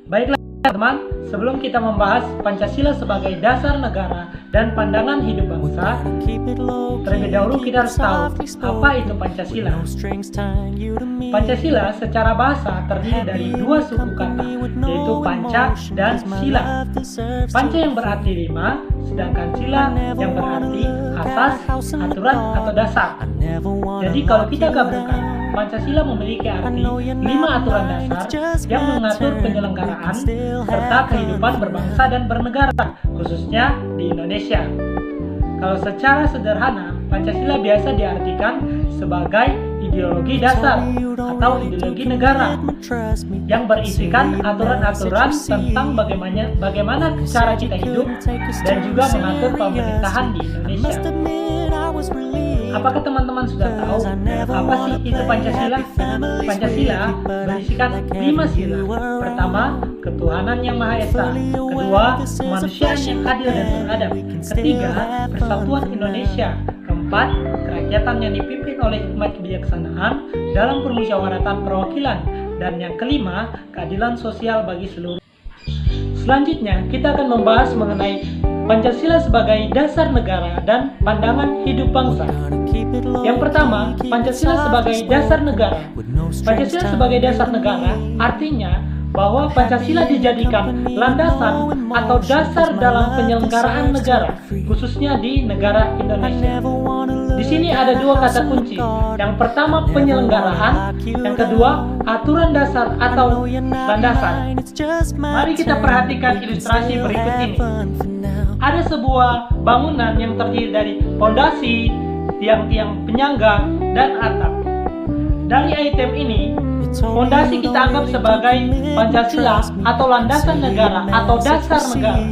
Baiklah teman, sebelum kita membahas Pancasila sebagai dasar negara dan pandangan hidup bangsa, terlebih dahulu kita harus tahu apa itu Pancasila. Pancasila secara bahasa terdiri dari dua suku kata, yaitu Panca dan Sila. Panca yang berarti 5, sedangkan Sila yang berarti asas, aturan, atau dasar. Jadi kalau kita gabungkan, Pancasila memiliki arti 5 aturan dasar yang mengatur penyelenggaraan serta kehidupan berbangsa dan bernegara, khususnya di Indonesia. Kalau secara sederhana, Pancasila biasa diartikan sebagai ideologi dasar atau ideologi negara yang berisikan aturan-aturan tentang bagaimana cara kita hidup dan juga mengatur pemerintahan di Indonesia. Apakah teman-teman sudah tahu apa sih itu Pancasila? Pancasila berisikan 5 sila. Pertama, ketuhanan yang Maha Esa. Kedua, kemanusiaan yang adil dan beradab. Ketiga, persatuan Indonesia. Keempat, kerakyatan yang dipimpin oleh hikmat kebijaksanaan dalam permusyawaratan perwakilan. Dan yang kelima, keadilan sosial bagi seluruh. Selanjutnya, kita akan membahas mengenai Pancasila sebagai dasar negara dan pandangan hidup bangsa. Yang pertama, Pancasila sebagai dasar negara. Pancasila sebagai dasar negara artinya bahwa Pancasila dijadikan landasan atau dasar dalam penyelenggaraan negara, khususnya di negara Indonesia. Di sini ada dua kata kunci. Yang pertama penyelenggaraan, yang kedua aturan dasar atau landasan. Mari kita perhatikan ilustrasi berikut ini. Ada sebuah bangunan yang terdiri dari pondasi, tiang-tiang penyangga, dan atap. Dari item ini, pondasi kita anggap sebagai Pancasila atau landasan negara atau dasar negara.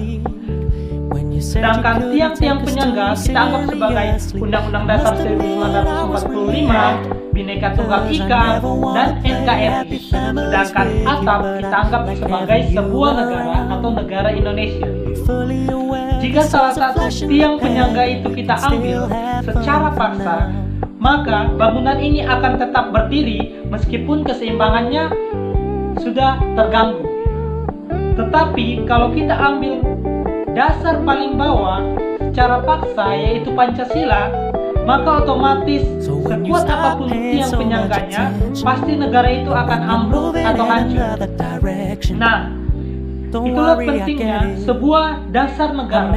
Sedangkan tiang-tiang penyangga kita anggap sebagai Undang-Undang Dasar 1945, Bhinneka Tunggal Ika, dan NKRI. Sedangkan atap kita anggap sebagai sebuah negara atau negara Indonesia. Jika salah satu tiang penyangga itu kita ambil secara paksa, maka bangunan ini akan tetap berdiri meskipun keseimbangannya sudah terganggu. Tetapi kalau kita ambil dasar paling bawah secara paksa, yaitu Pancasila, maka otomatis sekuat apapun tiang penyangganya, pasti negara itu akan ambruk atau hancur. Nah, itulah pentingnya sebuah dasar negara.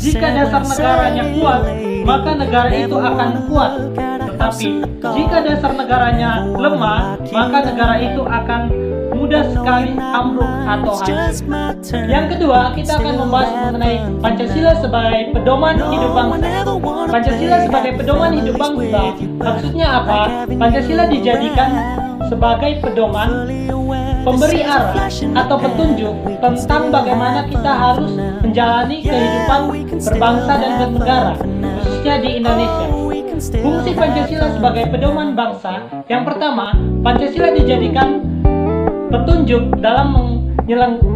Jika dasar negaranya kuat, maka negara itu akan kuat. Tetapi jika dasar negaranya lemah, maka negara itu akan mudah sekali ambruk atau hancur. Yang kedua, kita akan membahas mengenai Pancasila sebagai pedoman hidup bangsa. Pancasila sebagai pedoman hidup bangsa, maksudnya apa? Pancasila dijadikan sebagai pedoman, pemberi arah atau petunjuk tentang bagaimana kita harus menjalani kehidupan berbangsa dan bernegara, khususnya di Indonesia. Fungsi Pancasila sebagai pedoman bangsa, yang pertama, Pancasila dijadikan petunjuk dalam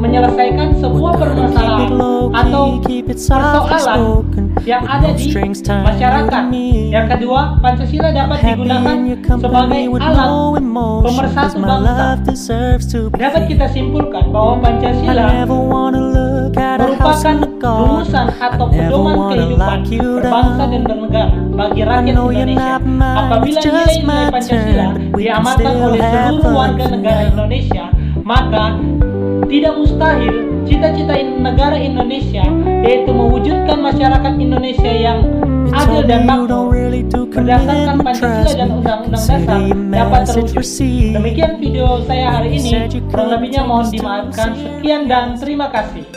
menyelesaikan sebuah permasalahan atau persoalan yang ada di masyarakat. Yang kedua, Pancasila dapat digunakan sebagai alat pemersatu bangsa. Dapat kita simpulkan bahwa Pancasila merupakan rumusan atau pedoman kehidupan berbangsa dan bernegara bagi rakyat Indonesia. Apabila nilai-nilai Pancasila diamalkan oleh seluruh warga negara Indonesia, maka tidak mustahil cita-cita negara Indonesia, yaitu mewujudkan masyarakat Indonesia yang adil dan makmur berdasarkan Pancasila dan Undang-Undang Dasar, dapat terwujud. Demikian video saya hari ini, kurang lebihnya mohon dimaafkan. Sekian dan terima kasih.